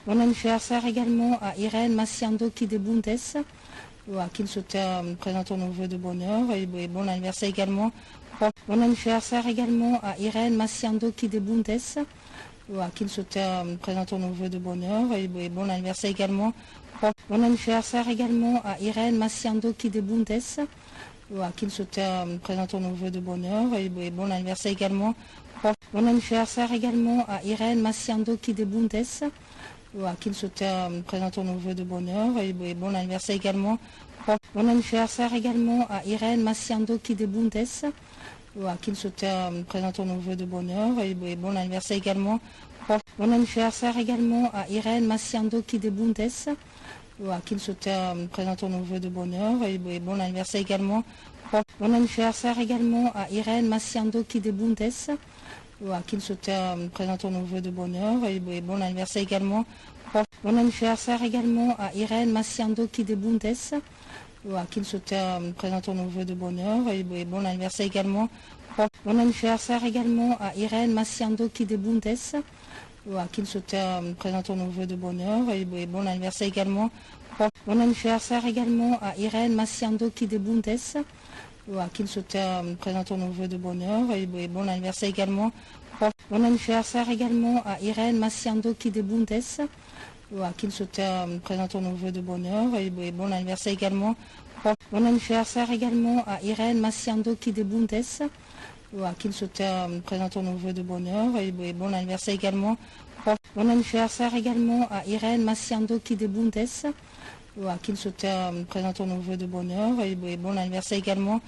Bon anniversaire également à Irène Massiando qui de Bundes, à qui présentons nos vœux de bonheur et bon anniversaire également. Bon anniversaire également à Irène Massiando qui de Bundes, à qui présentons nos vœux de bonheur et bon anniversaire également. Bon anniversaire également à Irène Massiando qui de Bundes, à qui présentons nos vœux de bonheur et bon anniversaire également. Bon anniversaire également à Irène Massiando qui de Bundes, à qui présentons nos vœux de bonheur et bon anniversaire également. Bon anniversaire également à Irène Massiando qui de Bundes, à qui présentons nos vœux de bonheur et bon anniversaire également. Bon anniversaire également à Irène Massiando qui de Bundes, à qui présentons nos vœux de bonheur et bon anniversaire également. Bon anniversaire également à Irène Massiando qui de Bundes, à qui présentons nos vœux de bonheur et bon anniversaire également. Bon anniversaire également à Irène Massiando qui de Bundes, à qui présentons nos vœux de bonheur et bon anniversaire également. Bon anniversaire également à Irène Massiando qui de Bundes, à qui présentons nos vœux de bonheur et bon anniversaire également. Bon anniversaire également à Irène Massiando qui de Bundes, à qui présentons nos vœux de bonheur et bon anniversaire également. Bon anniversaire également à Irène Massiando qui de Bundes, à qui présentons nos vœux de bonheur et bon anniversaire également. Bon anniversaire également à Irène Massiando qui de Bundes, à qui présentons nos vœux de bonheur et bon anniversaire également. Bon anniversaire également à Irène Massiando qui de Bundes, à qui présentons nos vœux de bonheur et bon anniversaire également.